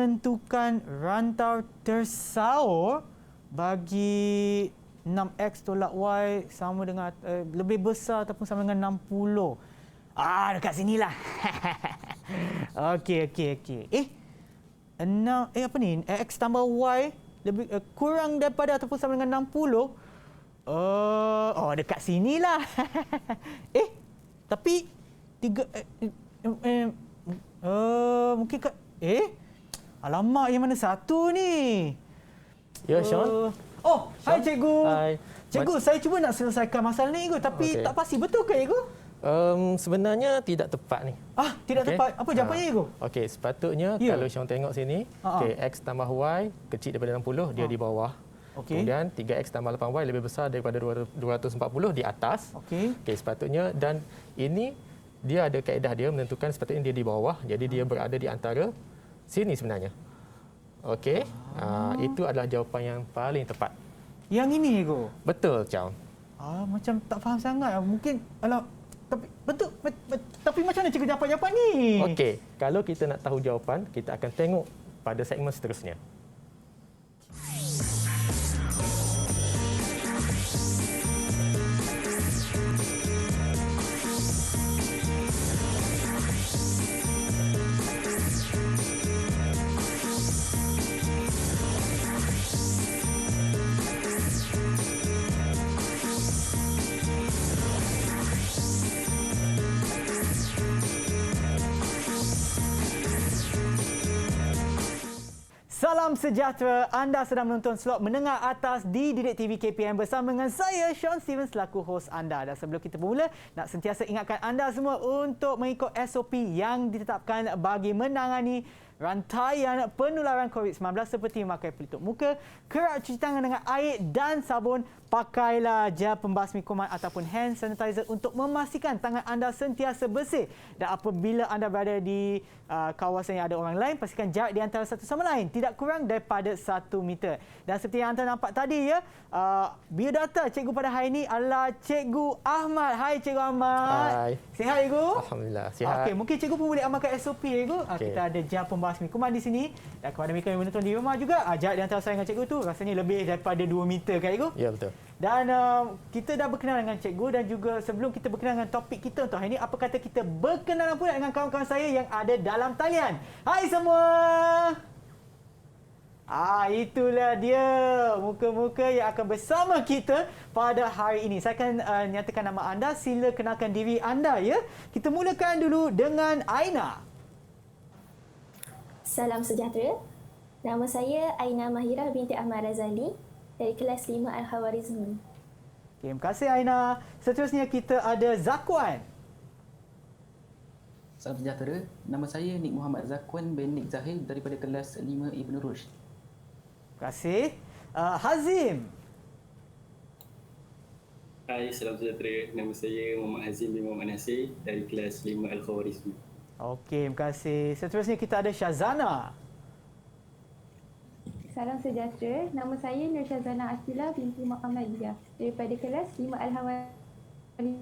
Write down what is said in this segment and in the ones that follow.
menentukan rantau tersaur bagi 6x tolak y sama dengan lebih besar ataupun sama dengan 60. Dekat sinilah. Okey. 6 x tambah y lebih kurang daripada ataupun sama dengan 60. Dekat sinilah. Tapi mungkin alamak, yang mana satu ni? Ya, Sean. Hai cikgu. Hai. Cikgu, saya cuba nak selesaikan masalah ni tapi tak pasti, betul ke cikgu? Sebenarnya tidak tepat ni. Tidak tepat. Apa jawapannya cikgu? Okey, sepatutnya kalau Sean tengok sini, x tambah y kecil daripada 60, dia di bawah. Kemudian 3x tambah 8y lebih besar daripada 240 di atas. Sepatutnya, dan ini dia ada kaedah dia menentukan sepatutnya dia di bawah. Jadi dia berada di antara sini sebenarnya. Itu adalah jawapan yang paling tepat. Yang ini cikgu? Betul, Chow. Macam tak faham sangat. Mungkin tapi betul, tapi macam mana cikgu dapat jawapan ni? Okey, kalau kita nak tahu jawapan, kita akan tengok pada segmen seterusnya. Salam sejahtera, anda sedang menonton slot menengah atas di Didik TV KPM bersama dengan saya, Sean Steven, selaku hos anda. Dan sebelum kita bermula, nak sentiasa ingatkan anda semua untuk mengikut SOP yang ditetapkan bagi menangani rantaian penularan COVID-19 seperti memakai pelitup muka, kerap cuci tangan dengan air dan sabun, pakailah gel pembasmi kuman ataupun hand sanitizer untuk memastikan tangan anda sentiasa bersih. Dan apabila anda berada di kawasan yang ada orang lain, pastikan jarak di antara satu sama lain tidak kurang daripada 1 meter. Dan seperti yang anda nampak tadi, biodata cikgu pada hari ini adalah Cikgu Ahmad. Hai Cikgu Ahmad. Hai. Sihat cikgu? Alhamdulillah, sihat. Mungkin cikgu pun boleh amalkan SOP cikgu. Kita ada gel pembasmi kuman di sini. Dan kepada mereka yang menonton di rumah juga, jarak di antara saya dengan cikgu tu rasanya lebih daripada 2 meter kan cikgu? Ya, betul. Dan kita dah berkenalan dengan cikgu, dan juga sebelum kita berkenalan dengan topik kita untuk hari ini, apa kata kita berkenalan pula dengan kawan-kawan saya yang ada dalam talian. Hai semua. Itulah dia muka-muka yang akan bersama kita pada hari ini. Saya akan nyatakan nama anda, sila kenalkan diri anda ya. Kita mulakan dulu dengan Aina. Salam sejahtera. Nama saya Aina Mahirah binti Ahmad Razali dari kelas 5 Al-Khawarizmi. Terima kasih Aina. Seterusnya kita ada Zakwan. Salam sejahtera. Nama saya Nik Muhammad Zakwan bin Nik Zahil daripada kelas 5 Ibn Rushd. Terima kasih. Hazim. Hai, salam sejahtera. Nama saya Muhammad Hazim bin Muhammad Nasir dari kelas 5 Al-Khawarizmi. Okey, terima kasih. Seterusnya kita ada Syazana. Salam sejahtera. Nama saya Nur Syazana Akilah binti Muhammadiyah daripada kelas 5 Al-Hawari.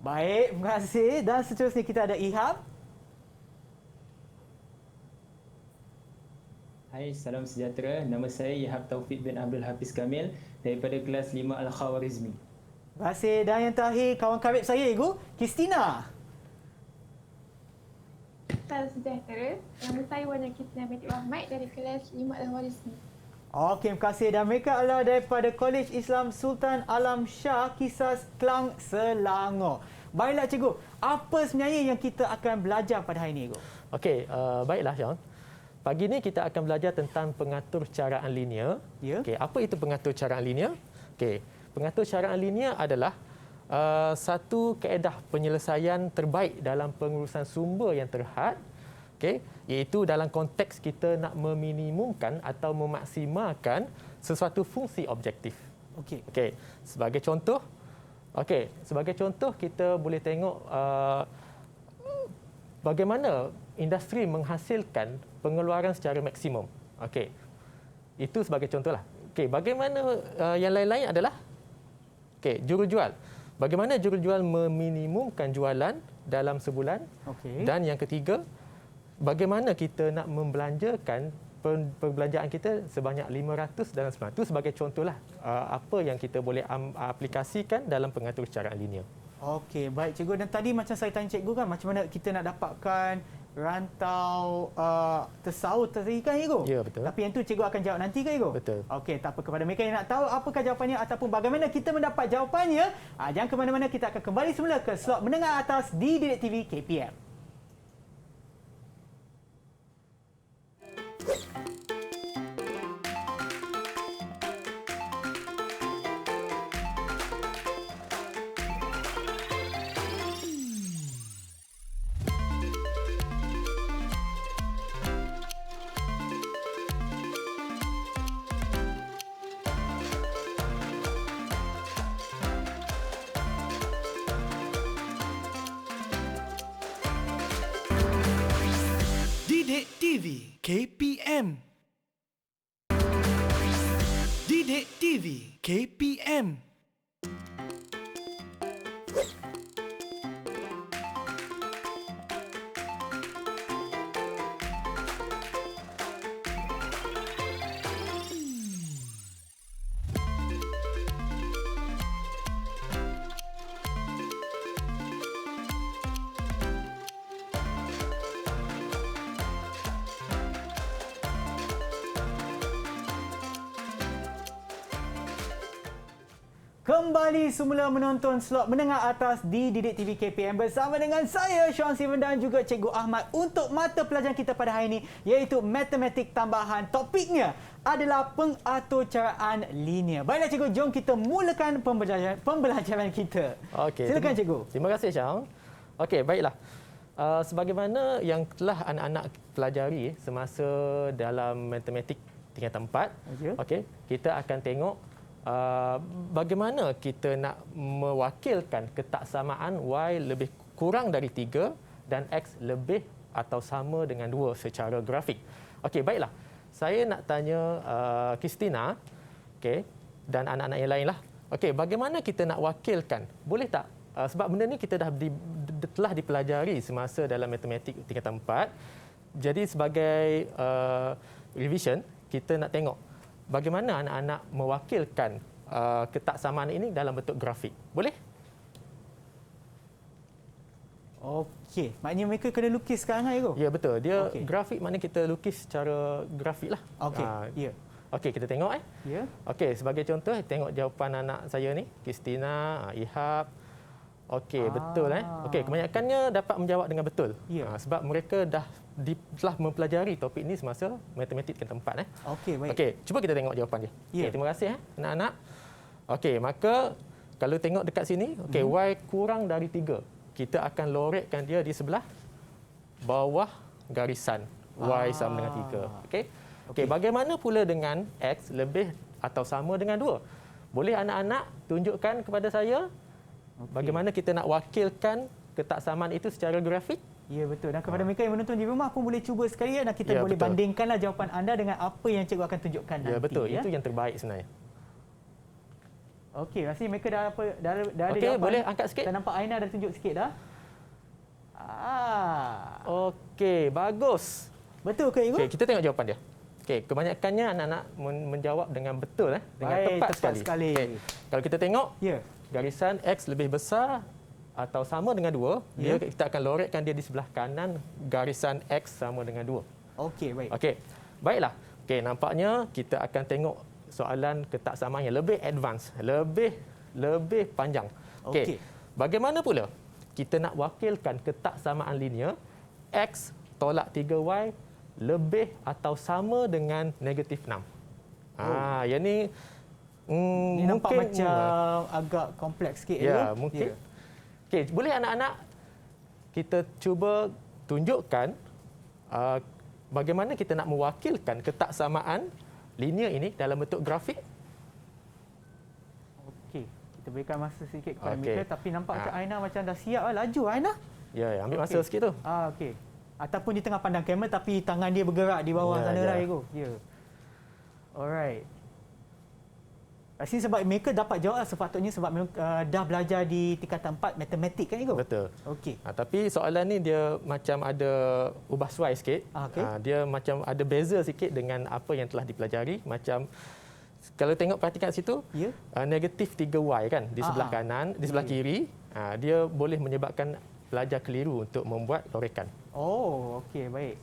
Baik, terima kasih. Dan seterusnya kita ada Ihab. Hai, salam sejahtera. Nama saya Ihab Taufik bin Abdul Hafiz Kamil daripada kelas 5 Al-Khawarizmi. Terima kasih. Dan yang terakhir, kawan karib saya, Ibu Kristina. Salam sejahtera. Nama saya Wana Kristina binti Ahmad dari kelas 5 Al-Warismi. Okey, terima kasih. Dan mereka adalah daripada Kolej Islam Sultan Alam Shah, Kisas, Klang, Selangor. Baiklah cikgu, apa sebenarnya yang kita akan belajar pada hari ini, Ibu? Okey, baiklah Sean. Pagi ni kita akan belajar tentang pengatur caraan linear. Ya. Okey, apa itu pengatur caraan linear? Okey, pengatur caraan linear adalah satu kaedah penyelesaian terbaik dalam pengurusan sumber yang terhad, okey, iaitu dalam konteks kita nak meminimumkan atau memaksimalkan sesuatu fungsi objektif. Okey, sebagai contoh, kita boleh tengok bagaimana industri menghasilkan pengeluaran secara maksimum. Okey, itu sebagai contohlah. Okey, bagaimana yang lain-lain adalah jurujual. Bagaimana jurujual meminimumkan jualan dalam sebulan. Dan yang ketiga, bagaimana kita nak membelanjakan perbelanjaan kita sebanyak 500 dalam sebulan. Itu sebagai contohlah apa yang kita boleh aplikasikan dalam pengatur caraan linear. Okey, baik cikgu. Dan tadi macam saya tanya cikgu kan, macam mana kita nak dapatkan rantau tersaut tadi kan cikgu? Ya, betul. Tapi yang tu cikgu akan jawab nanti kan cikgu? Betul. Okey, tak apa. Kepada mereka yang nak tahu apakah jawapannya ataupun bagaimana kita mendapat jawapannya, jangan ke mana-mana, kita akan kembali semula ke slot menengah atas di Didik TV KPM. Didik TV KPM. Didik TV KPM. Kembali semula menonton slot menengah atas di Didik TV KPM bersama dengan saya Sean Steven dan juga Cikgu Ahmad untuk mata pelajaran kita pada hari ini iaitu matematik tambahan. Topiknya adalah pengaturcaraan linear. Baiklah cikgu, jom kita mulakan pembelajaran kita. Okey. Silakan cikgu. Terima kasih Syang. Okey, baiklah. Sebagaimana yang telah anak-anak pelajari semasa dalam matematik tingkatan 4, okey, kita akan tengok bagaimana kita nak mewakilkan ketaksamaan Y lebih kurang dari 3 dan X lebih atau sama dengan 2 secara grafik. Okey, baiklah. Saya nak tanya Christina, okey, dan anak-anak yang lain lah. Okey, bagaimana kita nak wakilkan? Boleh tak? Sebab benda ni kita telah dipelajari semasa dalam matematik tingkatan 4. Jadi sebagai revision, kita nak tengok bagaimana anak-anak mewakilkan ketaksamaan ini dalam bentuk grafik. Boleh? Okey, maknanya mereka kena lukis sekarang kan, cikgu? Ya, betul. Dia grafik maknanya kita lukis secara grafik lah. Okey, ya. Okey, kita tengok Ya. Okey, sebagai contoh, tengok jawapan anak saya ni, Christina, Ihab. Okey, betul Okey, kebanyakannya dapat menjawab dengan betul. Ya. Sebab mereka telah mempelajari topik ini semasa matematik tingkatan 4 Okey, baik. Okey, cuba kita tengok jawapan dia. Ya. Okey, terima kasih anak-anak. Okey, maka kalau tengok dekat sini, okey, Y kurang dari 3. Kita akan lorekkan dia di sebelah bawah garisan Y sama dengan 3. Okey. Okey, bagaimana pula dengan X lebih atau sama dengan 2? Boleh anak-anak tunjukkan kepada saya bagaimana kita nak wakilkan ketaksamaan itu secara grafik? Ya, betul. Dan kepada mereka yang menonton di rumah pun boleh cuba sekali dan kita boleh betul. bandingkanlah jawapan anda dengan apa yang cikgu akan tunjukkan nanti. Ya, betul. Itu yang terbaik sebenarnya. Okey, rasanya mereka dah ada Okey, jawapan. boleh angkat sikit? Saya nampak Aina dah tunjuk sikit dah. Okey, bagus. Betul ke, cikgu? Okey, kita tengok jawapan dia. Okey, kebanyakannya anak-anak menjawab dengan betul dengan tepat sekali. Okay. Kalau kita tengok, garisan X lebih besar atau sama dengan 2, kita akan lorekkan dia di sebelah kanan garisan X sama dengan 2. Okey, baik. Okey. Baiklah. Okey, nampaknya kita akan tengok soalan ketaksamaan yang lebih advance, lebih panjang. Okey. Bagaimana pula kita nak wakilkan ketaksamaan linear X tolak 3Y lebih atau sama dengan negatif 6? Yang ni ini nampak macam agak kompleks sikit. Ya, mungkin. Okey, boleh anak-anak kita cuba tunjukkan bagaimana kita nak mewakilkan ketaksamaan linear ini dalam bentuk grafik? Okey, kita berikan masa sedikit kepada mereka, tapi nampak macam Aina macam dah siap laju Aina. Ya, ambil masa sikit tu. Okey. Ataupun dia tengah pandang kamera tapi tangan dia bergerak di bawah sana lah, cikgu. Ya. Alright. Pasti sebab mereka dapat jawab sepatutnya sebab dah belajar di tingkatan 4 matematik kan Igo? Betul. Okey. Tapi soalan ni dia macam ada ubah suai sikit. Okey. Dia macam ada beza sikit dengan apa yang telah dipelajari. Macam kalau tengok perhatikan situ, Ya. negatif 3y kan di sebelah kanan, di sebelah kiri, dia boleh menyebabkan pelajar keliru untuk membuat lorekan. Oh, okey, baik.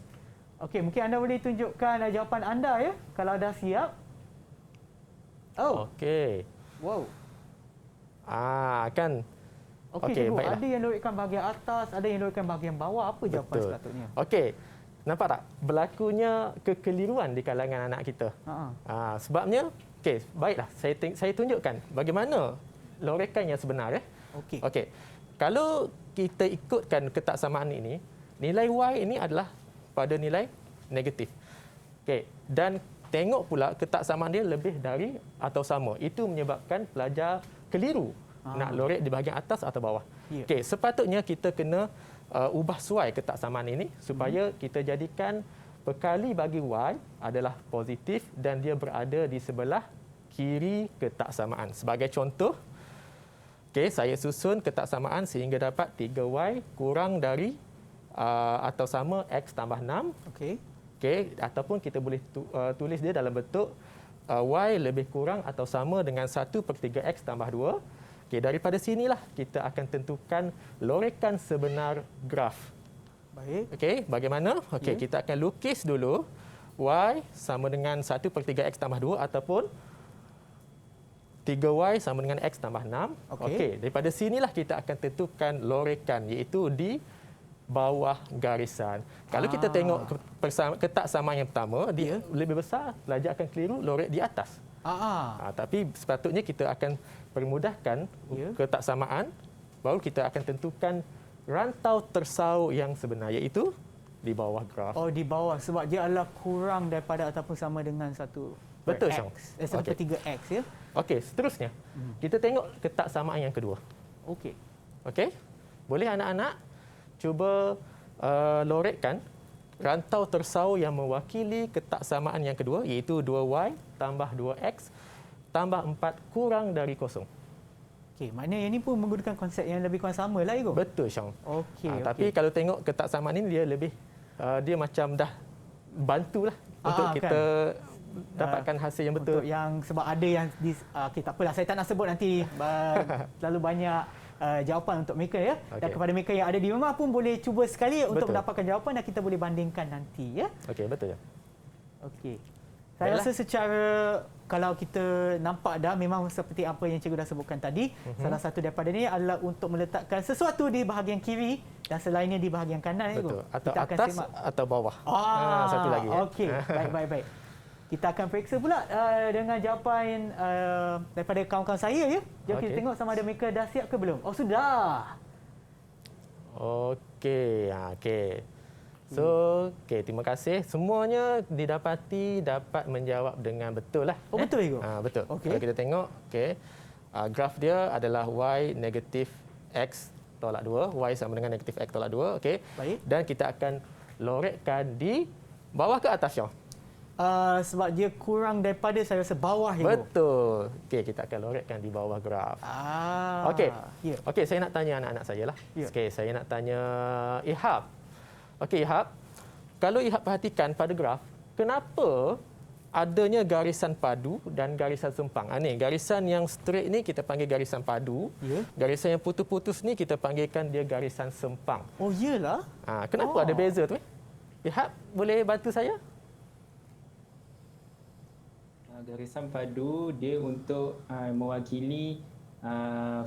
Okey, mungkin anda boleh tunjukkan jawapan anda ya kalau dah siap. Oh, Okey. wow. Kan. Okey, Okey, cikgu, baiklah. ada yang lorekkan bahagian atas, ada yang lorekkan bahagian bawah. Apa jawapan Betul. sepatutnya? Okey. Nampak tak? Berlakunya kekeliruan di kalangan anak kita. Sebabnya, okey, baiklah. Saya tunjukkan bagaimana lorekan yang sebenar. Okey. Okey. Kalau kita ikutkan ketaksamaan ini, nilai y ini adalah pada nilai negatif. Okey. Dan tengok pula ketaksamaan dia lebih dari atau sama. Itu menyebabkan pelajar keliru nak lorek di bahagian atas atau bawah. Ya. Okey, sepatutnya kita kena ubah suai ketaksamaan ini supaya kita jadikan perkali bagi y adalah positif dan dia berada di sebelah kiri ketaksamaan. Sebagai contoh, okey, saya susun ketaksamaan sehingga dapat 3y kurang dari atau sama x tambah 6. Okey. Okey, ataupun kita boleh tulis dia dalam bentuk y lebih kurang atau sama dengan 1/3x tambah 2. Okey, daripada sinilah kita akan tentukan lorekan sebenar graf. Baik. Okey, bagaimana? Okey, Ya. kita akan lukis dulu y sama dengan 1/3x tambah 2 ataupun 3y sama dengan x tambah 6. Okey, daripada sinilah kita akan tentukan lorekan iaitu di bawah garisan. Kalau kita tengok ketaksamaan yang pertama, dia lebih besar, pelajar akan keliru lorek di atas. Tapi sepatutnya kita akan permudahkan ketaksamaan, baru kita akan tentukan rantau tersau yang sebenar, iaitu di bawah graf. Oh, di bawah sebab dia adalah kurang daripada ataupun sama dengan 1 Betul, per Syam. X. 1/3x ya. Okey, seterusnya. Kita tengok ketaksamaan yang kedua. Okey. Okey? Boleh anak-anak cuba lorekkan rantau tersau yang mewakili ketaksamaan yang kedua, iaitu 2y tambah 2x tambah 4 kurang dari 0. Okey, maknanya ini pun menggunakan konsep yang lebih kurang sama lah, Igo. Betul, Syam. Okey, Tapi kalau tengok ketaksamaan ini, dia lebih, dia macam dah bantulah untuk kita dapatkan hasil yang betul. Untuk yang sebab ada yang okey, tak apalah, saya tak nak sebut nanti terlalu banyak jawapan untuk mereka ya. Dan kepada mereka yang ada di rumah pun boleh cuba sekali untuk mendapatkan jawapan dan kita boleh bandingkan nanti ya. Okey, betul ya. Okey. Saya rasa secara kalau kita nampak dah memang seperti apa yang cikgu dah sebutkan tadi, salah satu daripada ini adalah untuk meletakkan sesuatu di bahagian kiri dan selainnya di bahagian kanan. Betul. Atau kita akan atas semak. atau bawah. Satu lagi. Okey, baik. Kita akan periksa pula dengan jawapan daripada kawan-kawan saya ya. Jom kita tengok sama ada mereka dah siap ke belum. Oh, sudah. Okey, okey. So, terima kasih. Semuanya didapati dapat menjawab dengan betul lah. Oh, betul, Igo? Betul. Okey. Kalau kita tengok, graf dia adalah y negatif x tolak 2. Y sama dengan negatif x tolak 2. Okey. Baik. Dan kita akan lorekkan di bawah ke atas, Syah? Sebab dia kurang daripada saya rasa bawah, Igo. Betul. Okey, kita akan lorekkan di bawah graf. Okey. Ya. Okey, saya nak tanya anak-anak saya lah. Ya. Okey, saya nak tanya Ihab. Okey, Ihab. Kalau Ihab perhatikan pada graf, kenapa adanya garisan padu dan garisan sempang? Ni, garisan yang straight ni kita panggil garisan padu. Ya. Garisan yang putus-putus ni kita panggilkan dia garisan sempang. Oh, iyalah. Kenapa ada beza tu? Ihab, boleh bantu saya? Garisan padu dia untuk mewakili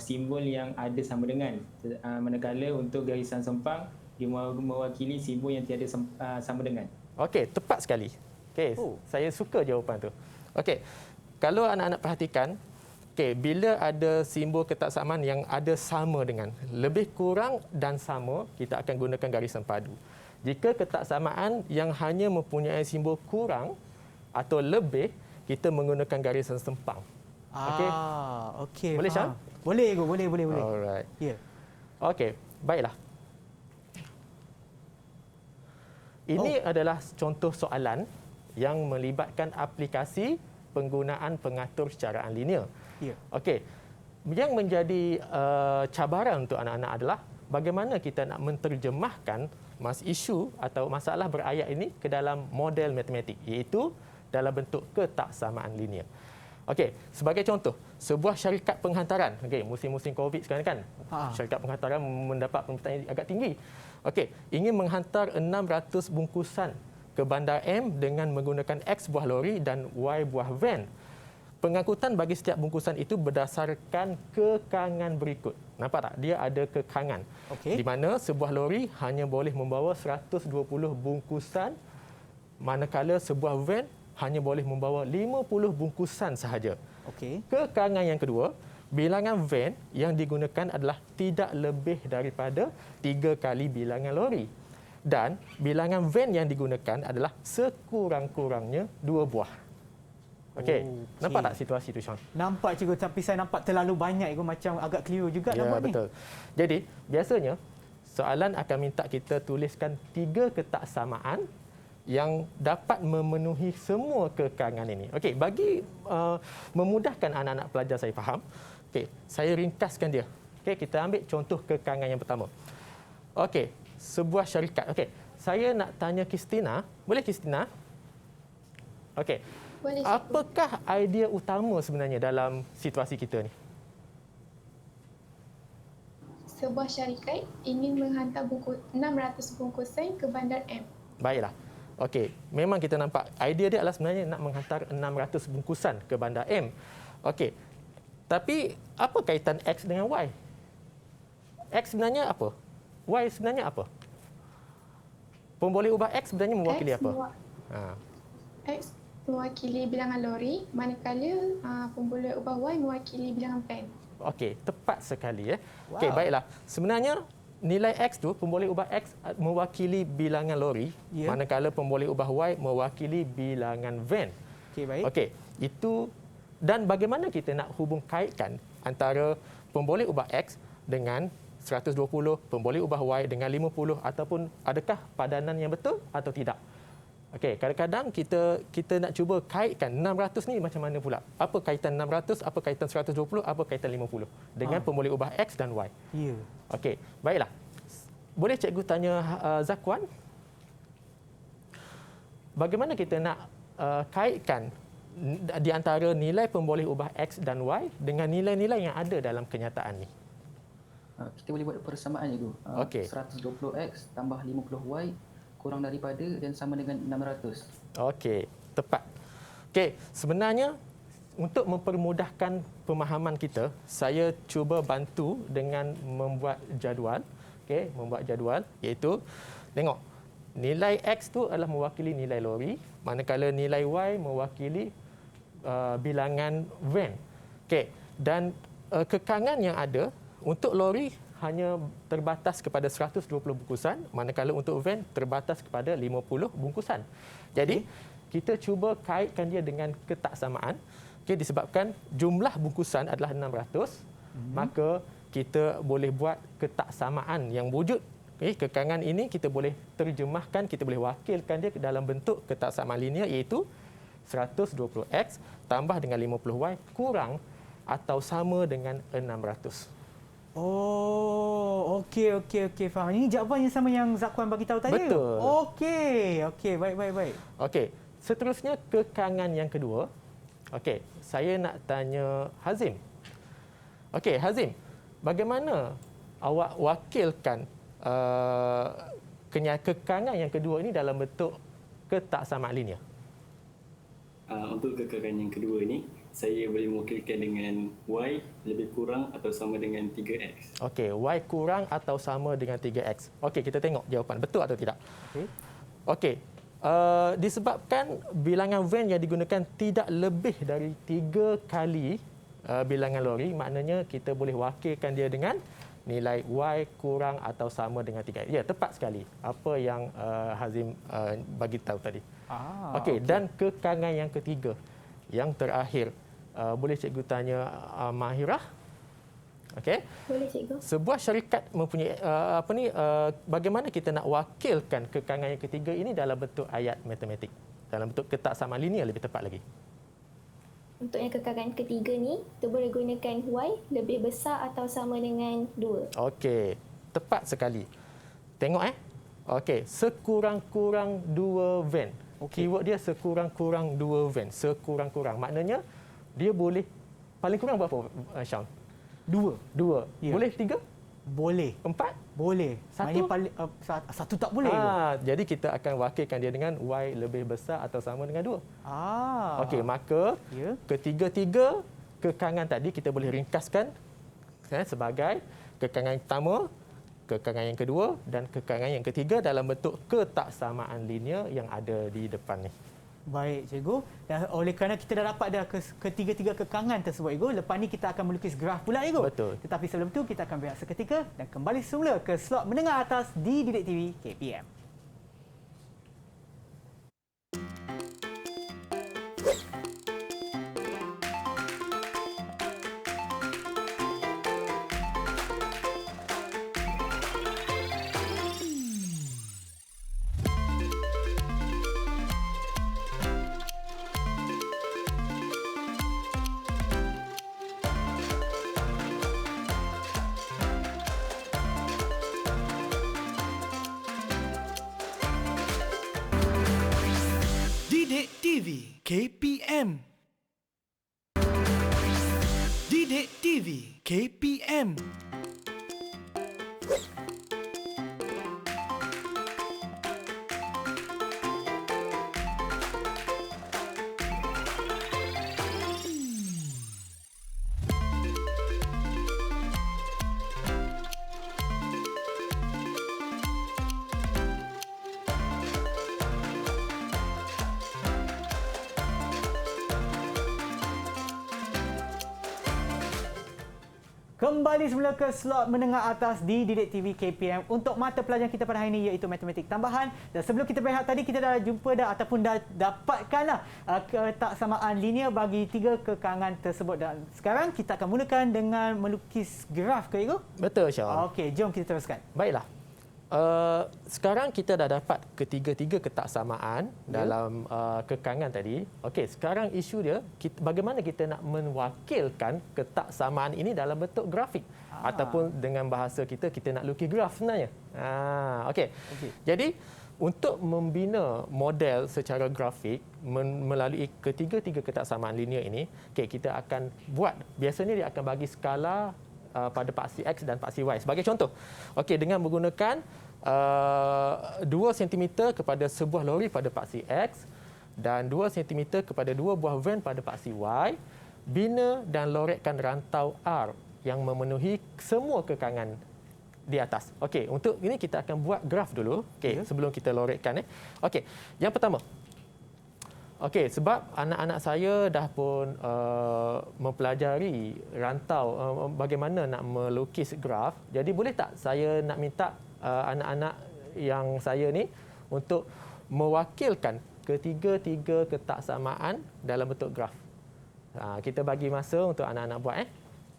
simbol yang ada sama dengan. Manakala untuk garisan sempang dia mewakili simbol yang tiada sama dengan. Okey, tepat sekali. Okey, saya suka jawapan tu. Okey, kalau anak-anak perhatikan, bila ada simbol ketaksamaan yang ada sama dengan, lebih kurang dan sama, kita akan gunakan garisan padu. Jika ketaksamaan yang hanya mempunyai simbol kurang atau lebih, kita menggunakan garisan sempang. Okey. Boleh, Syam? Boleh, Igo. Boleh. Alright. Ya. Okey, baiklah. Ini adalah contoh soalan yang melibatkan aplikasi penggunaan pengatur secaraan linear. Ya. Okey. Yang menjadi cabaran untuk anak-anak adalah bagaimana kita nak menterjemahkan isu atau masalah berayat ini ke dalam model matematik, iaitu dalam bentuk ketaksamaan linear. Okey, sebagai contoh, sebuah syarikat penghantaran, musim-musim COVID sekarang kan, syarikat penghantaran mendapat permintaan yang agak tinggi. Okey, ingin menghantar 600 bungkusan ke bandar M dengan menggunakan X buah lori dan Y buah van. Pengangkutan bagi setiap bungkusan itu berdasarkan kekangan berikut. Nampak tak? Dia ada kekangan. Di mana sebuah lori hanya boleh membawa 120 bungkusan, manakala sebuah van hanya boleh membawa 50 bungkusan sahaja. Kekangan yang kedua, bilangan van yang digunakan adalah tidak lebih daripada 3 kali bilangan lori. Dan bilangan van yang digunakan adalah sekurang-kurangnya 2 buah. Okey. Nampak tak situasi tu, Sean? Nampak, cikgu, tapi saya nampak terlalu banyak, cikgu, macam agak keliru juga nak buat ni. Betul. Jadi, biasanya soalan akan minta kita tuliskan 3 ketaksamaan yang dapat memenuhi semua kekangan ini. Okey, bagi memudahkan anak-anak pelajar saya faham, saya ringkaskan dia. Okey, kita ambil contoh kekangan yang pertama. Okey, sebuah syarikat. Okey, saya nak tanya Kristina. Boleh, Kristina? Okey. Boleh. Apakah idea utama sebenarnya dalam situasi kita ni? Sebuah syarikat ingin menghantar 600 bungkusan ke bandar M. Baiklah. Okey, memang kita nampak idea dia adalah sebenarnya nak menghantar 600 bungkusan ke bandar M. Okey. Tapi apa kaitan X dengan Y? X sebenarnya apa? Y sebenarnya apa? Pemboleh ubah X sebenarnya mewakili apa? X mewakili bilangan lori, manakala pemboleh ubah Y mewakili bilangan van. Okey, tepat sekali. Okey, baiklah. Sebenarnya nilai X tu, pemboleh ubah X mewakili bilangan lori, manakala pemboleh ubah Y mewakili bilangan van. Okey, baik. Okey, itu. Dan bagaimana kita nak hubung kaitkan antara pemboleh ubah X dengan 120, pemboleh ubah Y dengan 50, ataupun adakah padanan yang betul atau tidak? Okey, kadang-kadang kita nak cuba kaitkan 600 ni macam mana pula? Apa kaitan 600, apa kaitan 120, apa kaitan 50 dengan pemboleh ubah X dan Y? Ya. Okey, baiklah. Boleh cikgu tanya Zakwan? Bagaimana kita nak kaitkan di antara nilai pemboleh ubah X dan Y dengan nilai-nilai yang ada dalam kenyataan ni? Kita boleh buat persamaan itu. 120X tambah 50Y kurang daripada dan sama dengan 600. Okey, tepat. Okey, sebenarnya untuk mempermudahkan pemahaman kita, saya cuba bantu dengan membuat jadual. Okey, membuat jadual iaitu tengok nilai X tu adalah mewakili nilai lori, manakala nilai Y mewakili bilangan van. Okey, dan kekangan yang ada untuk lori hanya terbatas kepada 120 bungkusan, manakala untuk van terbatas kepada 50 bungkusan. Jadi, kita cuba kaitkan dia dengan ketaksamaan. Disebabkan jumlah bungkusan adalah 600, maka kita boleh buat ketaksamaan yang wujud. Kekangan ini kita boleh terjemahkan, kita boleh wakilkan dia dalam bentuk ketaksamaan linear, iaitu 120X tambah dengan 50Y kurang atau sama dengan 600. Oh, okey, faham. Ini jawapan yang sama yang Zakwan bagi tahu tadi. Betul. Okey, baik. Okey, seterusnya kekangan yang kedua. Okey, saya nak tanya Hazim. Okey, Hazim, bagaimana awak wakilkan kekangan yang kedua ini dalam bentuk ketaksamaan linear? Untuk kekangan yang kedua ini, saya boleh mewakilkan dengan Y lebih kurang atau sama dengan 3X. Okey, Y kurang atau sama dengan 3X. Okey, kita tengok jawapan. Betul atau tidak? Okey. Disebabkan bilangan van yang digunakan tidak lebih dari 3 kali bilangan lori, maknanya kita boleh wakilkan dia dengan nilai Y kurang atau sama dengan 3X. Ya, tepat sekali apa yang Hazim bagi tahu tadi. Okey, dan kekangan yang ketiga, yang terakhir. Boleh cikgu tanya Mahirah? Okey. Boleh, cikgu. Sebuah syarikat mempunyai bagaimana kita nak wakilkan kekangan yang ketiga ini dalam bentuk ayat matematik, dalam bentuk ketaksamaan linear lebih tepat lagi. Untuk yang kekarangan ketiga ni, kita boleh gunakan Y lebih besar atau sama dengan 2. Okey, tepat sekali. Tengok Okey, sekurang-kurang 2 van. Keyword dia sekurang-kurang 2 van. Sekurang-kurang. Maknanya dia boleh paling kurang berapa, Syam? 2. Ya. Boleh 3? Boleh. 4? Boleh. Satu? Paling, satu tak boleh. Jadi kita akan wakilkan dia dengan Y lebih besar atau sama dengan 2. Okey, maka ketiga-tiga kekarangan tadi kita boleh ringkaskan sebagai kekarangan pertama, kekarangan yang kedua dan kekarangan yang ketiga dalam bentuk ketaksamaan linear yang ada di depan ni. Baik, cikgu. Dan oleh kerana kita dah dapat dah ketiga-tiga kekangan tersebut, cikgu, lepas ni kita akan melukis graf pula, cikgu. Betul. Tetapi sebelum tu, kita akan berehat seketika dan kembali semula ke slot menengah atas di Didik TV KPM. Didik TV KPM. Didik TV KPM. Kembali semula ke slot menengah atas di Didik TV KPM untuk mata pelajaran kita pada hari ini iaitu matematik tambahan. Dan sebelum kita berehat tadi, kita dah jumpa ataupun dah dapatkanlah ketaksamaan linear bagi tiga kekarangan tersebut. Dan sekarang kita akan mulakan dengan melukis graf, ke Cikgu? Betul, Syam. Okey, jom kita teruskan. Baiklah. Sekarang kita dah dapat ketiga-tiga ketaksamaan dalam kekarangan tadi. Okey, sekarang isu dia bagaimana kita nak mewakilkan ketaksamaan ini dalam bentuk grafik ataupun dengan bahasa kita nak lukis graf sebenarnya. Okey. Jadi untuk membina model secara grafik melalui ketiga-tiga ketaksamaan linear ini, kita akan buat, biasanya dia akan bagi skala pada paksi X dan paksi Y. Sebagai contoh, dengan menggunakan 2 cm kepada sebuah lori pada paksi X dan 2 cm kepada 2 buah van pada paksi Y, bina dan lorekkan rantau R yang memenuhi semua kekarangan di atas. Untuk ini kita akan buat graf dulu, sebelum kita lorekkan. Yang pertama, sebab anak-anak saya dah pun mempelajari rantau bagaimana nak melukis graf. Jadi boleh tak saya nak minta anak-anak yang saya ni untuk mewakilkan ketiga-tiga ketaksamaan dalam bentuk graf. Kita bagi masa untuk anak-anak buat.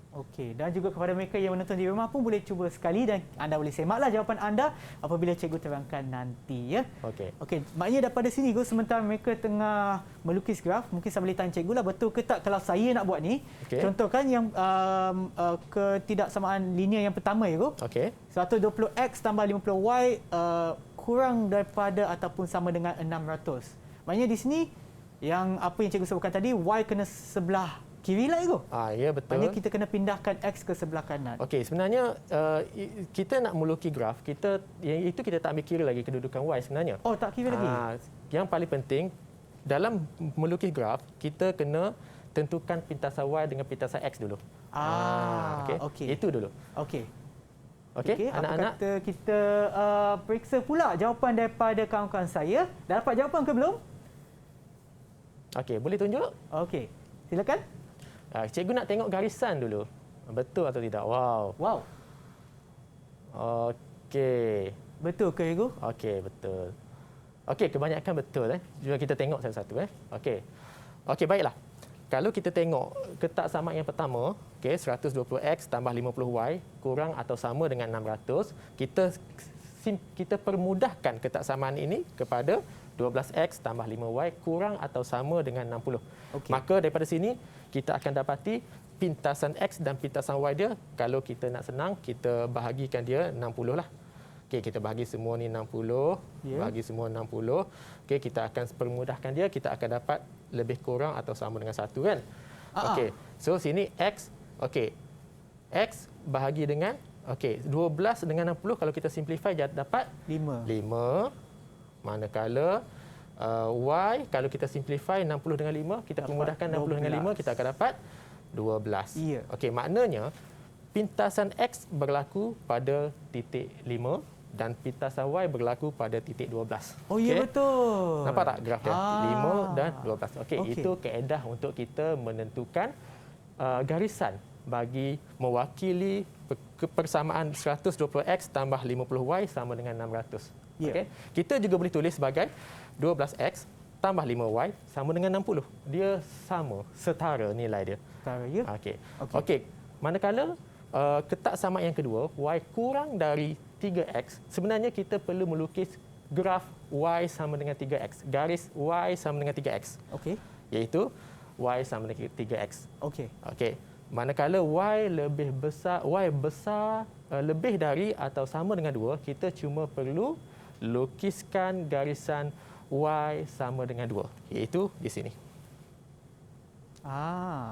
Okey, dan juga kepada mereka yang menonton di rumah pun boleh cuba sekali dan anda boleh semaklah jawapan anda apabila cikgu terangkan nanti, ya. Okey, maknanya daripada sini Gus, sementara mereka tengah melukis graf, mungkin saya boleh tanya cikgu lah, betul ke tak kalau saya nak buat ni? Contohkan yang ketidaksamaan linear yang pertama, ya Gus. 120x tambah 50y kurang daripada ataupun sama dengan 600. Maknanya di sini yang apa yang cikgu sebutkan tadi, y kena sebelah kiri lah, Ego. Ya, betul. Maknanya kita kena pindahkan X ke sebelah kanan. Sebenarnya kita nak melukis graf, kita tak ambil kira lagi kedudukan Y sebenarnya. Tak kira lagi? Yang paling penting, dalam melukis graf, kita kena tentukan pintasan Y dengan pintasan X dulu. Itu dulu. Okey, anak-anak. Apa kata kita periksa pula jawapan daripada kawan-kawan saya. Dah dapat jawapan ke belum? Boleh tunjuk? Silakan. Cikgu nak tengok garisan dulu. Betul atau tidak? Wow. Betul ke, Cikgu? Betul. Kebanyakan betul. Jom kita tengok satu-satu. Baiklah. Kalau kita tengok ketaksamaan yang pertama, 120x tambah 50y kurang atau sama dengan 600, kita permudahkan ketaksamaan ini kepada 12X tambah 5Y kurang atau sama dengan 60. Okey. Maka daripada sini kita akan dapati pintasan X dan pintasan Y dia, kalau kita nak senang, kita bahagikan dia 60 lah. Okey, kita bahagi semua ni 60, bahagi semua 60. Okey, kita akan permudahkan dia, kita akan dapat lebih kurang atau sama dengan 1 kan. Okey, so sini X, okey. X bahagi dengan, okey, 12 dengan 60 kalau kita simplify dapat 5. Manakala Y kalau kita simplify 60 dengan 5, kita permudahkan 60 dengan 5, kita akan dapat 12. Ya. Okey, maknanya pintasan X berlaku pada titik 5 dan pintasan Y berlaku pada titik 12. Oh, ya, betul. Nampak tak graf dia? 5 dan 12. Okey, Okey. itu kaedah untuk kita menentukan garisan bagi mewakili kepersamaan 120X tambah 50Y sama dengan 600. Ya. Okey. Kita juga boleh tulis sebagai 12X tambah 5Y sama dengan 60. Dia sama, setara nilai dia. Setara, ya. Okey. Manakala ketak sama yang kedua, Y kurang dari 3X, sebenarnya kita perlu melukis graf Y sama dengan 3X. Garis Y sama dengan 3X. Okey. Iaitu Y sama dengan 3X. Okey. Okey. Manakala Y lebih besar, Y besar lebih dari atau sama dengan 2, kita cuma perlu lukiskan garisan Y sama dengan 2, iaitu di sini.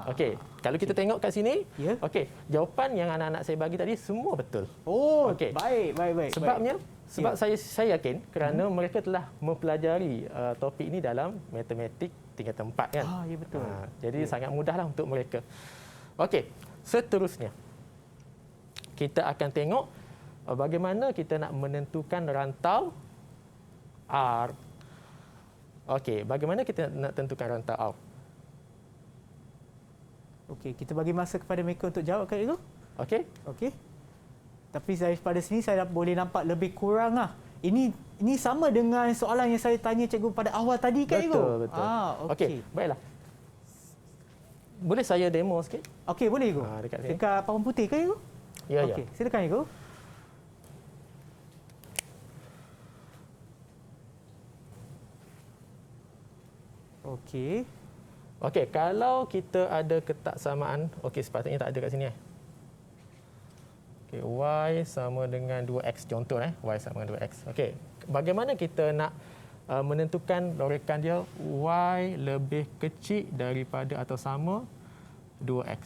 Okey, kalau kita tengok kat sini, okey, jawapan yang anak-anak saya bagi tadi semua betul. Oh, okey. Baik. Sebab saya yakin kerana mereka telah mempelajari topik ini dalam matematik tingkatan 4 kan. Ya, betul. Jadi sangat mudahlah untuk mereka. Okey, seterusnya kita akan tengok bagaimana kita nak menentukan rantau R. Okey, bagaimana kita nak tentukan rantau R? Okey, kita bagi masa kepada mereka untuk jawab kat itu. Okey. Tapi daripada sini saya boleh nampak lebih kurang lah. Ini sama dengan soalan yang saya tanya cikgu pada awal tadi kan, Cikgu? Betul. Okey. Baiklah. Boleh saya demo sikit? Okey, boleh, Cikgu. Dekat sini. Dekat papan putih kan, Cikgu? Ya. Okey, silakan, Cikgu. Okey, kalau kita ada ketak samaan, sepatutnya tak ada kat sini. Okey, Y sama dengan 2X contoh Y sama dengan 2X. Okey, bagaimana kita nak menentukan lorekan dia Y lebih kecil daripada atau sama 2X.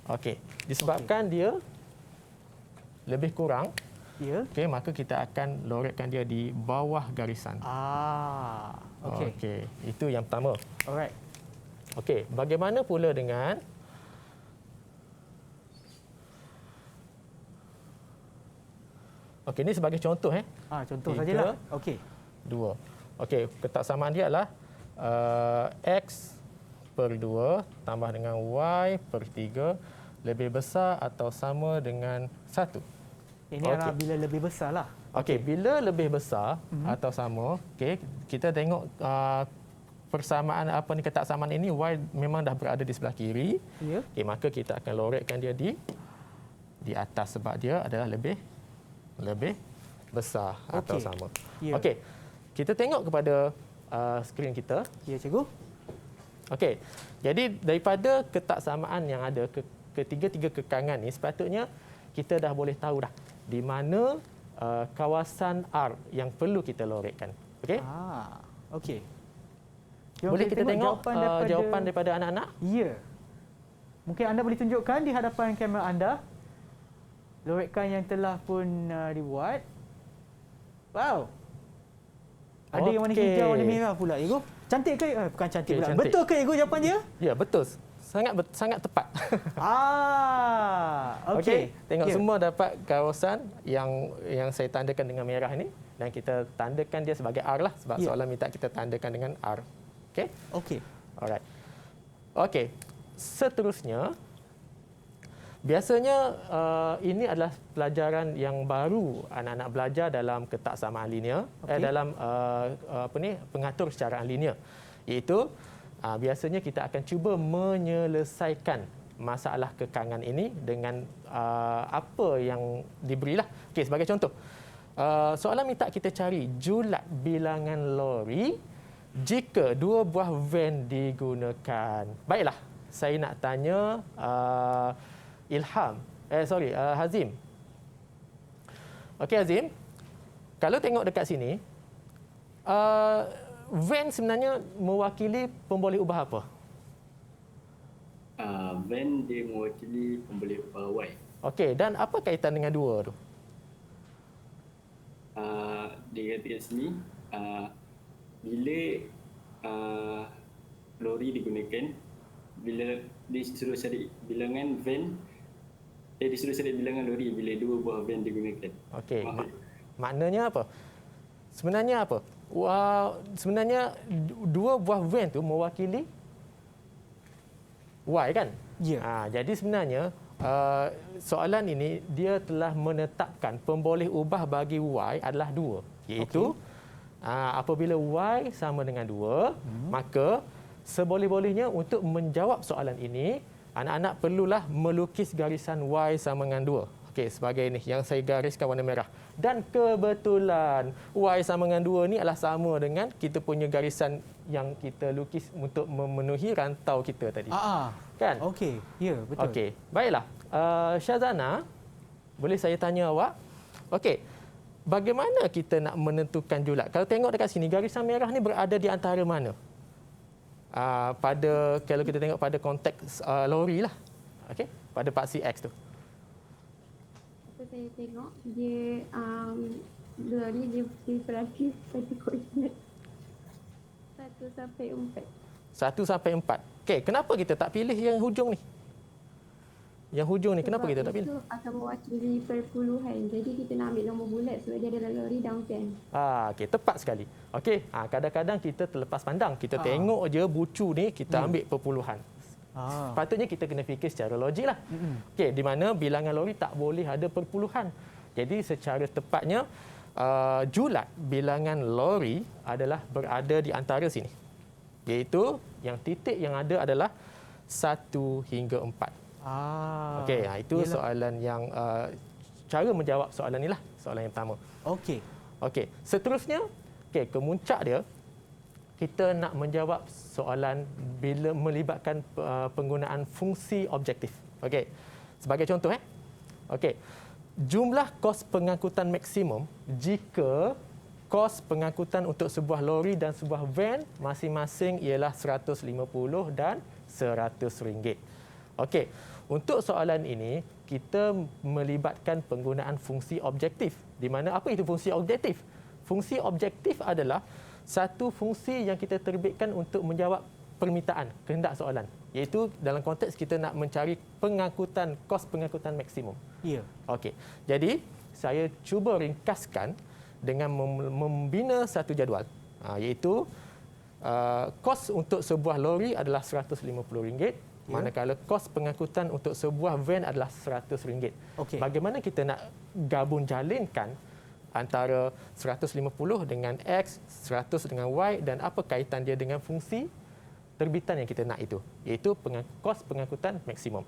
Okey, disebabkan dia lebih kurang, maka kita akan loretkan dia di bawah garisan. Okey, itu yang pertama. Alright. Okey, bagaimana pula dengan ini sebagai contoh contoh sajalah. Okey. 2. Okey, ketak samaan dia adalah X per 2 tambah dengan Y per 3 lebih besar atau sama dengan 1. Ini adalah bila lebih besar lah. Okey, bila lebih besar atau sama, kita tengok persamaan ketak samaan ini Y memang dah berada di sebelah kiri. Maka kita akan loretkan dia di atas sebab dia adalah lebih besar atau sama. Okey. Kita tengok kepada skrin kita. Ya, Cikgu. Okey. Jadi daripada ketak samaan yang ada ketiga-tiga kekangan ni, sepatutnya kita dah boleh tahu dah di mana kawasan R yang perlu kita loretkan. Okey? Okey. Boleh kita tengok jawapan daripada anak-anak? Ya. Mungkin anda boleh tunjukkan di hadapan kamera anda loretkan yang telah pun dibuat. Wow. Ada yang warna hijau, warna merah pula, Cikgu. Cantik ke? Bukan cantik pula. Cantik. Betul ke, Cikgu, jawapan dia? Ya, betul. Sangat tepat. Okey. Tengok semua dapat kawasan yang saya tandakan dengan merah ni dan kita tandakan dia sebagai R lah sebab soalan minta kita tandakan dengan R. Okey. Alright. Okey. Seterusnya, biasanya ini adalah pelajaran yang baru anak-anak belajar dalam ketak samaan linear, dalam pengatur secaraan linear. Iaitu biasanya kita akan cuba menyelesaikan masalah kekangan ini dengan apa yang diberilah. Okey, sebagai contoh, soalan minta kita cari julat bilangan lori jika dua buah van digunakan. Baiklah, saya nak tanya Hazim. Okey Hazim, kalau tengok dekat sini, van sebenarnya mewakili pemboleh ubah apa? Van dia mewakili pemboleh ubah Y. Okey, dan apa kaitan dengan dua tu? Dia kata kat sini, bila lori digunakan, bila disuruh cari bilangan van, disuruh cari bilangan lori bila dua buah van digunakan. Okey, maknanya apa? Sebenarnya apa? Sebenarnya dua buah van tu mewakili Y kan? Ya. Jadi sebenarnya soalan ini dia telah menetapkan pemboleh ubah bagi Y adalah 2, iaitu apabila Y sama dengan 2, maka seboleh-bolehnya untuk menjawab soalan ini, anak-anak perlulah melukis garisan Y sama dengan 2. Okey, sebagai ini yang saya gariskan warna merah. Dan kebetulan Y sama dengan 2 ni adalah sama dengan kita punya garisan yang kita lukis untuk memenuhi rantau kita tadi. Kan? Okey, ya, betul. Okey, baiklah. Syazana, boleh saya tanya awak? Okey, bagaimana kita nak menentukan julat? Kalau tengok dekat sini, garisan merah ni berada di antara mana? Kalau kita tengok pada konteks lori lah. Okey, pada paksi X tu. Apa saya tengok, dia lori dia berlapis pada koordinat 1 sampai 4. 1 sampai 4. Okey, kenapa kita tak pilih yang hujung ni? Yang hujung ni, kenapa kita tak pilih? Itu akan mewakili perpuluhan. Jadi kita nak ambil nombor bulat sebab dia adalah lori dan van. Okey, tepat sekali. Okey, kadang-kadang kita terlepas pandang. Kita tengok je bucu ni, kita ambil perpuluhan. Patutnya kita kena fikir secara logik lah. Okey, di mana bilangan lori tak boleh ada perpuluhan. Jadi secara tepatnya, julat bilangan lori adalah berada di antara sini. Iaitu yang titik yang ada adalah 1 hingga 4. Okey, itu soalan yang cara menjawab soalan ni lah, soalan yang pertama. Okey, seterusnya, kemuncak dia kita nak menjawab soalan bila melibatkan penggunaan fungsi objektif. Okey. Sebagai contoh Okey. Jumlah kos pengangkutan maksimum jika kos pengangkutan untuk sebuah lori dan sebuah van masing-masing ialah RM150 dan RM100. Okey. Untuk soalan ini, kita melibatkan penggunaan fungsi objektif. Di mana apa itu fungsi objektif? Fungsi objektif adalah satu fungsi yang kita terbitkan untuk menjawab permintaan, kehendak soalan. Iaitu dalam konteks kita nak mencari pengangkutan, kos pengangkutan maksimum. Ya. Okey. Jadi, saya cuba ringkaskan dengan membina satu jadual. Iaitu, kos untuk sebuah lori adalah RM150. Manakala kos pengangkutan untuk sebuah van adalah RM100. Bagaimana kita nak gabung jalinkan antara 150 dengan X, 100 dengan Y dan apa kaitan dia dengan fungsi terbitan yang kita nak itu, iaitu kos pengangkutan maksimum.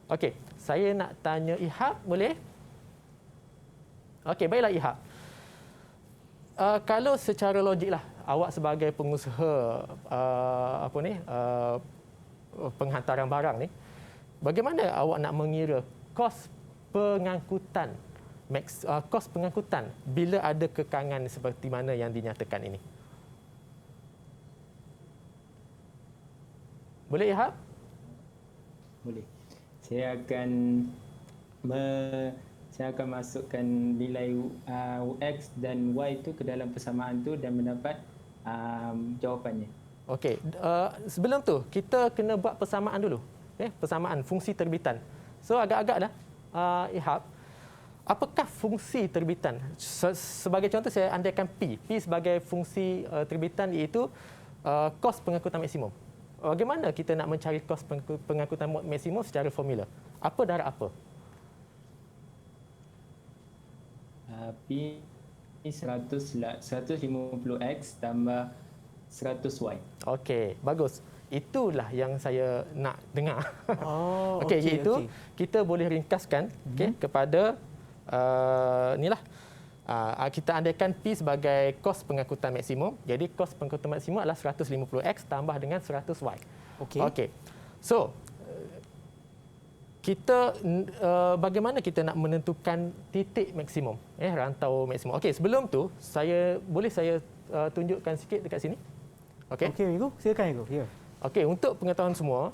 Okey, saya nak tanya Ihab, boleh? Okey, baiklah Ihab. Kalau secara logik lah, awak sebagai pengusaha penghantaran barang ni, bagaimana awak nak mengira kos pengangkutan bila ada kekangan seperti mana yang dinyatakan ini? Boleh Ihab? Boleh. Saya akan masukkan nilai X dan Y itu ke dalam persamaan tu dan mendapat jawapannya. Okey, sebelum tu kita kena buat persamaan dulu. Persamaan fungsi terbitan. So agak-agak dah Ihab, apakah fungsi terbitan? Sebagai contoh saya andaikan P sebagai fungsi terbitan iaitu kos pengangkutan maksimum. Bagaimana kita nak mencari kos pengangkutan maksimum secara formula? Apa darab apa? P 150X tambah 100Y. Okey, bagus. Itulah yang saya nak dengar. Okey, iaitu kita boleh ringkaskan kepada inilah Kita andaikan P sebagai kos pengangkutan maksimum. Jadi kos pengangkutan maksimum adalah 150X tambah dengan 100Y. Okey. So, kita bagaimana kita nak menentukan titik maksimum, rantau maksimum. Okey, sebelum tu saya tunjukkan sikit dekat sini. Okey. Okey, Igu, silakan Igu. Ya. Okey, untuk pengetahuan semua,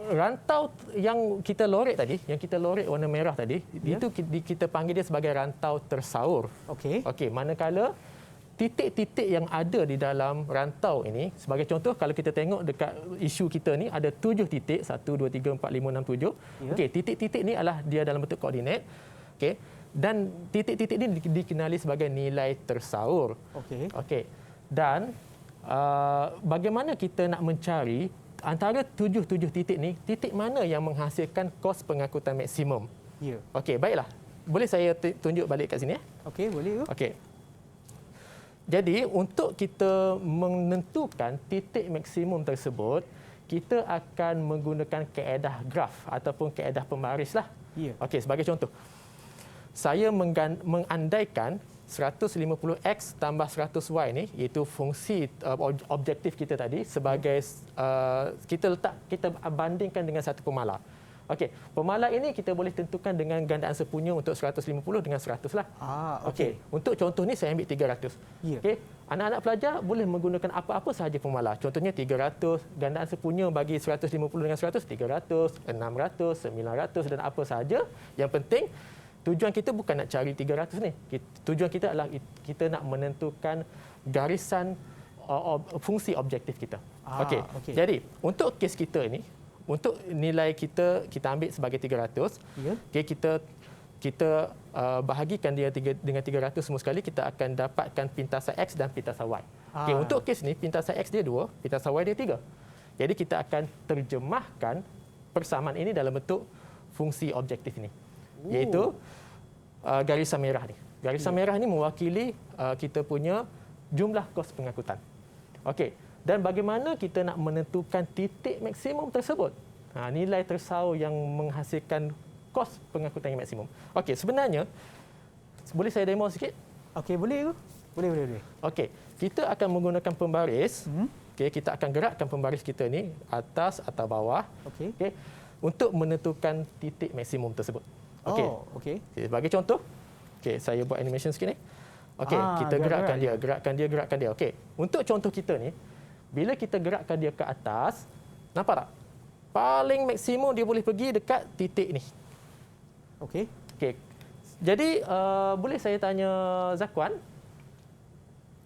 rantau yang kita lorek tadi, yang kita lorek warna merah tadi, itu kita panggil dia sebagai rantau tersaur. Okey, manakala titik-titik yang ada di dalam rantau ini, sebagai contoh kalau kita tengok dekat isu kita ni ada 7 titik, 1 2 3 4 5 6 7. Okey, titik-titik ni adalah dia dalam bentuk koordinat. Okey. Dan titik-titik ini dikenali sebagai nilai tersaur. Okey. Dan bagaimana kita nak mencari antara 7 titik ni, titik mana yang menghasilkan kos pengangkutan maksimum? Ya. Okey, baiklah. Boleh saya tunjuk balik kat sini? Okey, boleh. Okey. Jadi, untuk kita menentukan titik maksimum tersebut, kita akan menggunakan kaedah graf ataupun kaedah pembaris lah. Ya. Okey, sebagai contoh. Saya mengandaikan 150X tambah 100Y ni, iaitu fungsi objektif kita tadi sebagai kita bandingkan dengan satu pemala. Okey, pemala ini kita boleh tentukan dengan gandaan sepunya untuk 150 dengan 100 lah. Okey, untuk contoh ni saya ambil 300. Okey, anak-anak pelajar boleh menggunakan apa-apa sahaja pemala. Contohnya 300, gandaan sepunya bagi 150 dengan 100, 300, 600, 900 dan apa sahaja. Yang penting tujuan kita bukan nak cari 300 ni. Tujuan kita adalah kita nak menentukan garisan fungsi objektif kita. Okey. Jadi, untuk kes kita ini, untuk nilai kita ambil sebagai 300. Okey, kita bahagikan dia dengan 300 semua sekali, kita akan dapatkan pintasan X dan pintasan Y. Okey, untuk kes ni pintasan X dia 2, pintasan Y dia 3. Jadi kita akan terjemahkan persamaan ini dalam bentuk fungsi objektif ini. Iaitu garisan merah ni. Garisan merah ni mewakili kita punya jumlah kos pengangkutan. Okey, dan bagaimana kita nak menentukan titik maksimum tersebut? Nilai tersaur yang menghasilkan kos pengangkutan yang maksimum. Okey, sebenarnya boleh saya demo sikit? Okey, boleh. Boleh. Okey, kita akan menggunakan pembaris. Okey, kita akan gerakkan pembaris kita ni atas atau bawah. Okey, untuk menentukan titik maksimum tersebut. Okey. Sebagai contoh, saya buat animation sikit ni. Okey, kita gerakkan dia. Okey, untuk contoh kita ni, bila kita gerakkan dia ke atas, nampak tak? Paling maksimum dia boleh pergi dekat titik ni. Okey. Jadi, boleh saya tanya Zakwan?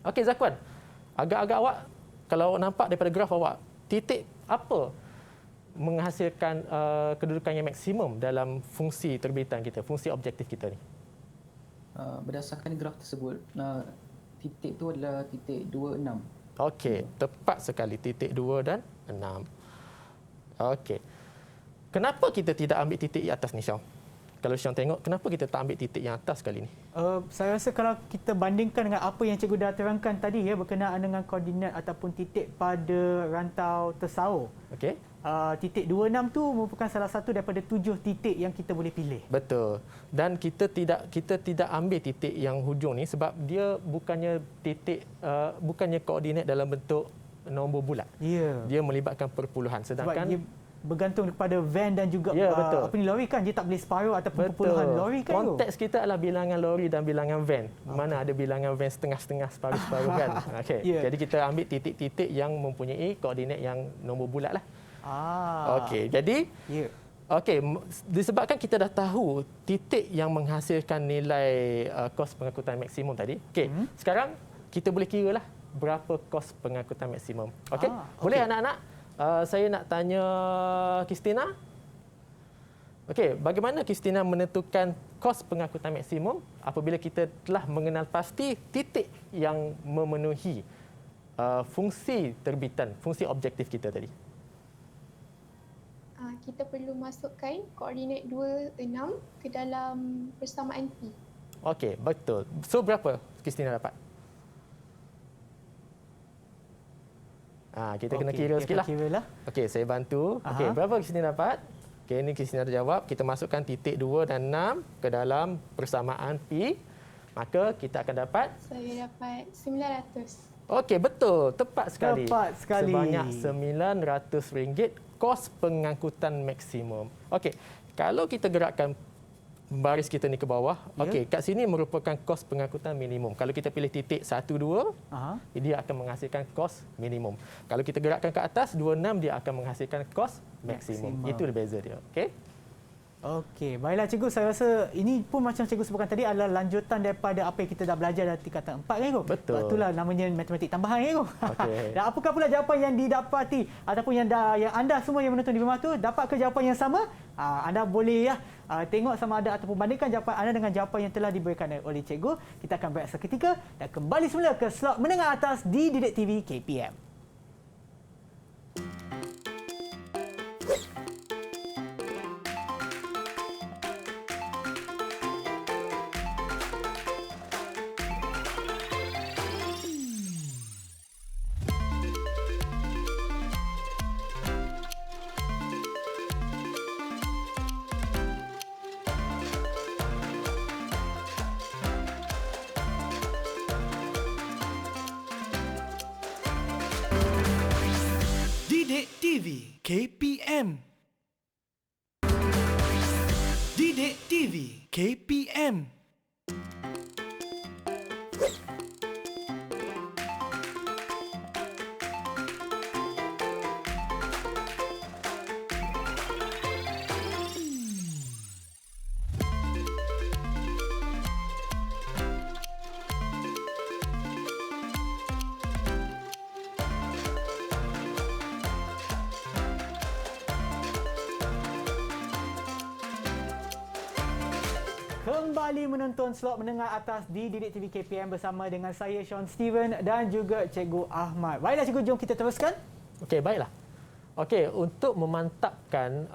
Okey, Zakwan. Agak-agak awak, kalau awak nampak daripada graf awak, titik apa menghasilkan kedudukan yang maksimum dalam fungsi terbitan kita, fungsi objektif kita ni? Berdasarkan graf tersebut, titik tu adalah titik 2, 6. Okey, tepat sekali, titik 2 dan 6. Okey. Kenapa kita tidak ambil titik atas ni, Syam? Kalau Syam tengok, kenapa kita tak ambil titik yang atas kali ni? Saya rasa kalau kita bandingkan dengan apa yang cikgu dah terangkan tadi, berkenaan dengan koordinat ataupun titik pada rantau tersaur. Okey. Titik 26 tu merupakan salah satu daripada 7 titik yang kita boleh pilih. Betul. Dan kita tidak ambil titik yang hujung ni sebab dia bukannya bukannya koordinat dalam bentuk nombor bulat. Dia melibatkan perpuluhan, sedangkan sebab dia bergantung kepada van dan juga lori kan, dia tak boleh separuh ataupun perpuluhan lori kan. Konteks kita adalah bilangan lori dan bilangan van. Mana ada bilangan van setengah-setengah, separuh-separuh kan. Jadi kita ambil titik-titik yang mempunyai koordinat yang nombor bulat lah. Okey, jadi disebabkan kita dah tahu titik yang menghasilkan nilai kos pengangkutan maksimum tadi. Okey, sekarang kita boleh kira lah berapa kos pengangkutan maksimum. Okey, boleh anak-anak? Saya nak tanya Kristina. Okey, bagaimana Kristina menentukan kos pengangkutan maksimum apabila kita telah mengenal pasti titik yang memenuhi fungsi terbitan, fungsi objektif kita tadi? Kita perlu masukkan koordinat 2, 6 ke dalam persamaan P. Okey, betul. So, berapa Kristina dapat? Ah, kita kena kira sikitlah. Okey, saya bantu. Okey, berapa Kristina dapat? Okey, ini Christina dah jawab. Kita masukkan titik 2 dan 6 ke dalam persamaan P. Maka kita akan dapat? Saya dapat 900. Okey, betul. Tepat sekali. Tepat sekali. Sebanyak RM900 kos pengangkutan maksimum. Okey, kalau kita gerakkan baris kita ni ke bawah, okey, kat sini merupakan kos pengangkutan minimum. Kalau kita pilih titik 1, 2, dia akan menghasilkan kos minimum. Kalau kita gerakkan ke atas, 2, 6, dia akan menghasilkan kos maksimum. Itu beza dia. Okey? Okey, baiklah cikgu, saya rasa ini pun macam cikgu sebutkan tadi adalah lanjutan daripada apa yang kita dah belajar dari tingkatan 4 kan cikgu? Betul. Itulah namanya matematik tambahan kan cikgu. Okey. Dan apakah pula jawapan yang didapati ataupun yang anda semua yang menonton di rumah tu dapat ke jawapan yang sama? Anda boleh tengok sama ada ataupun bandingkan jawapan anda dengan jawapan yang telah diberikan oleh cikgu. Kita akan berehat seketika dan kembali semula ke slot menengah atas di Didik TV KPM. Didik TV KPM. Didik TV KPM. Kembali menonton slot menengah atas di Didik TV KPM bersama dengan saya Sean Steven dan juga Cikgu Ahmad. Baiklah cikgu, jom kita teruskan. Okey, baiklah. Okey, untuk memantapkan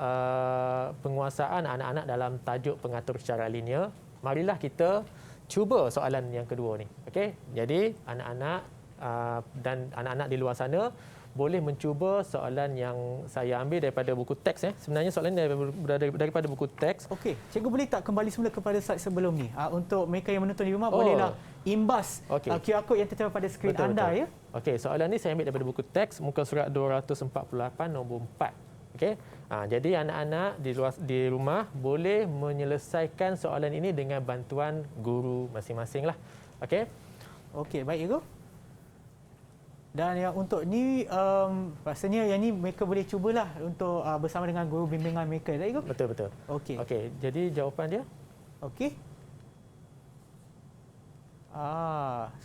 penguasaan anak-anak dalam tajuk pengatur secara linear, marilah kita cuba soalan yang kedua ni. Okey, jadi anak-anak dan anak-anak di luar sana boleh mencuba soalan yang saya ambil daripada buku teks. Sebenarnya soalan ini daripada buku teks. Okey, cikgu boleh tak kembali semula kepada slide sebelum ni? Untuk mereka yang menonton di rumah, bolehlah imbas QR code yang tertera pada skrin anda. Ya? Okey, soalan ni saya ambil daripada buku teks, muka surat 248, nombor 4. Okey, jadi anak-anak di rumah boleh menyelesaikan soalan ini dengan bantuan guru masing-masing lah. Okey? Okey, baik cikgu. Dan yang untuk ni rasanya yang ni mereka boleh cubalah untuk bersama dengan guru bimbingan mereka. Tak, cikgu? Betul, betul. Okey. Okey, jadi jawapan dia? Okey.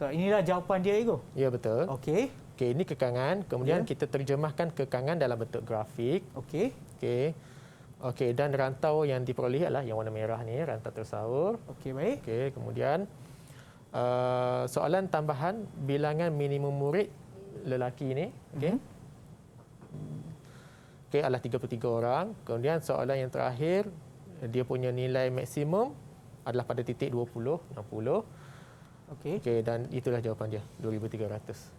So inilah jawapan dia, cikgu. Ya, betul. Okey. Okey, ini kekangan. Kemudian kita terjemahkan kekangan dalam bentuk grafik. Okey. Okey. Okey, dan rantau yang diperoleh adalah yang warna merah ni, rantau tersaur. Okey, baik. Okey, kemudian soalan tambahan bilangan minimum murid lelaki ni, okey. Okey, adalah 33 orang. Kemudian soalan yang terakhir, dia punya nilai maksimum adalah pada titik 20, 60. Okey. Okey, dan itulah jawapan dia, 2300.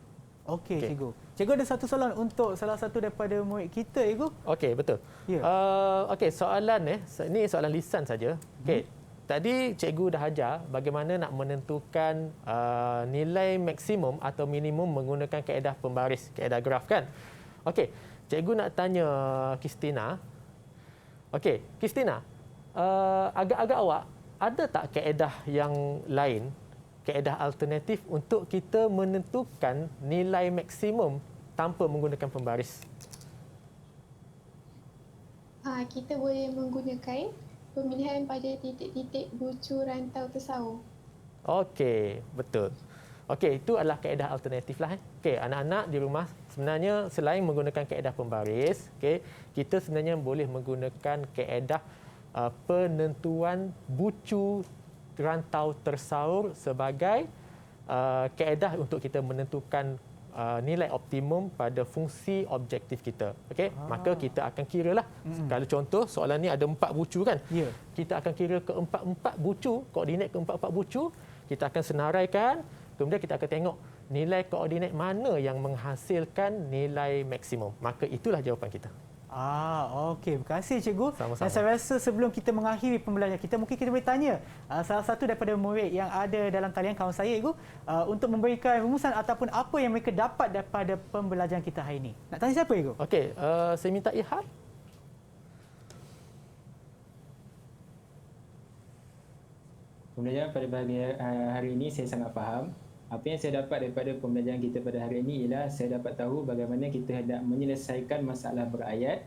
Okey, cikgu. Cikgu ada satu soalan untuk salah satu daripada murid kita, cikgu. Okey, betul. Ya. Okey, soalan ni soalan lisan saja. Okey. Tadi cikgu dah ajar bagaimana nak menentukan nilai maksimum atau minimum menggunakan kaedah pembaris, kaedah graf kan? Okey, cikgu nak tanya Christina. Okey, Christina, agak-agak awak ada tak kaedah yang lain, kaedah alternatif untuk kita menentukan nilai maksimum tanpa menggunakan pembaris? Kita boleh menggunakan pemilihan pada titik-titik bucu rantau tersaur. Okey, betul. Okey, itu adalah kaedah alternatif lah. Okey, anak-anak di rumah sebenarnya selain menggunakan kaedah pembaris, okey, kita sebenarnya boleh menggunakan kaedah penentuan bucu rantau tersaur sebagai kaedah untuk kita menentukan nilai optimum pada fungsi objektif kita. Okey, maka kita akan kiralah. Kalau contoh soalan ni ada 4 bucu kan? Ya. Kita akan kira keempat-empat bucu, koordinat keempat-empat bucu, kita akan senaraikan, kemudian kita akan tengok nilai koordinat mana yang menghasilkan nilai maksimum. Maka itulah jawapan kita. Okey. Terima kasih cikgu. Sama-sama. Dan saya rasa sebelum kita mengakhiri pembelajaran kita, mungkin kita boleh tanya salah satu daripada murid yang ada dalam talian kawan saya, cikgu, untuk memberikan rumusan ataupun apa yang mereka dapat daripada pembelajaran kita hari ini. Nak tanya siapa, cikgu? Okey, saya minta Ilham. Pembelajaran pada bahagian hari ini saya sangat faham. Apa yang saya dapat daripada pembelajaran kita pada hari ini ialah saya dapat tahu bagaimana kita hendak menyelesaikan masalah berayat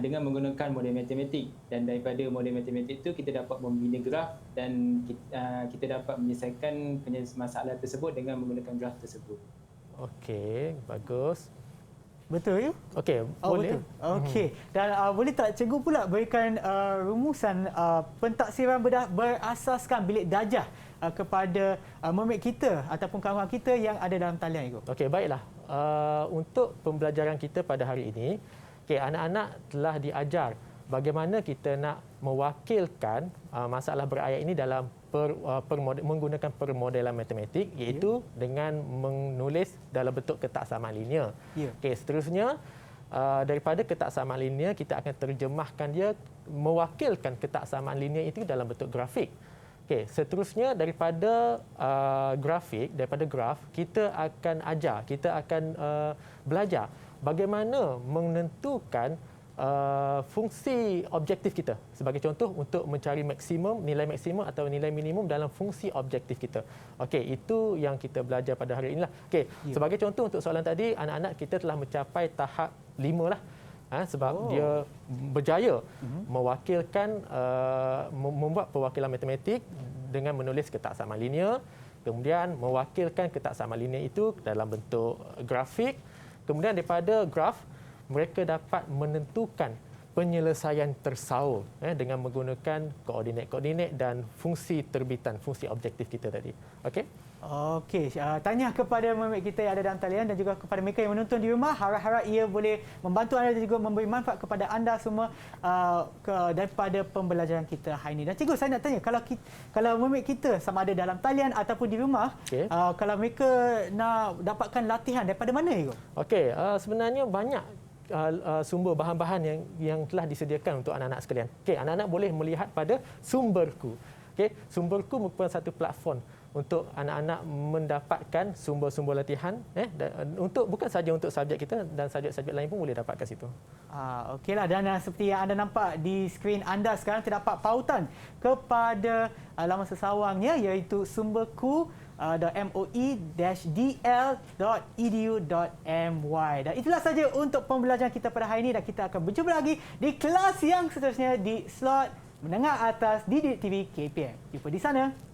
dengan menggunakan model matematik, dan daripada model matematik itu kita dapat membina graf dan kita dapat menyelesaikan masalah tersebut dengan menggunakan graf tersebut. Okey, bagus. Betul, ya? Okey, boleh. Betul. Okey. Dan boleh tak cikgu pula berikan rumusan pentaksiran berasaskan bilik darjah kepada murid kita ataupun kawan kita yang ada dalam talian, cikgu? Okey, baiklah. Untuk pembelajaran kita pada hari ini, anak-anak telah diajar bagaimana kita nak mewakilkan masalah berayat ini dalam menggunakan permodelan matematik, iaitu dengan menulis dalam bentuk ketaksamaan linear. Okey, seterusnya daripada ketaksamaan linear kita akan terjemahkan dia mewakilkan ketaksamaan linear itu dalam bentuk grafik. Okey, seterusnya daripada graf kita akan belajar bagaimana menentukan fungsi objektif kita. Sebagai contoh, untuk mencari nilai maksimum atau nilai minimum dalam fungsi objektif kita. Okey, itu yang kita belajar pada hari inilah. Okey, sebagai contoh untuk soalan tadi, anak-anak kita telah mencapai tahap 5 lah. Sebab dia berjaya mewakilkan, membuat perwakilan matematik dengan menulis ketaksamaan linear, kemudian mewakilkan ketaksamaan linear itu dalam bentuk grafik. Kemudian daripada graf, mereka dapat menentukan penyelesaian tersaur dengan menggunakan koordinat-koordinat dan fungsi terbitan, fungsi objektif kita tadi. Okey? Okey, tanya kepada murid kita yang ada dalam talian dan juga kepada mereka yang menonton di rumah, harap-harap ia boleh membantu anda dan juga memberi manfaat kepada anda semua daripada pembelajaran kita hari ini. Dan cikgu, saya nak tanya, kalau murid kita sama ada dalam talian ataupun di rumah, kalau mereka nak dapatkan latihan daripada mana, cikgu? Okey, sebenarnya banyak sumber bahan-bahan yang telah disediakan untuk anak-anak sekalian. Okey, anak-anak boleh melihat pada Sumberku. Okey, Sumberku merupakan satu platform untuk anak-anak mendapatkan sumber-sumber latihan bukan saja untuk subjek kita, dan subjek-subjek lain pun boleh dapat kat situ. Okeylah, dan seperti yang anda nampak di skrin anda sekarang, terdapat pautan kepada laman sesawangnya, iaitu sumberku.moi-dl.edu.my. Dan itulah saja untuk pembelajaran kita pada hari ini, dan kita akan berjumpa lagi di kelas yang seterusnya di slot menengah atas di DIDIK TV KPM. Jumpa di sana.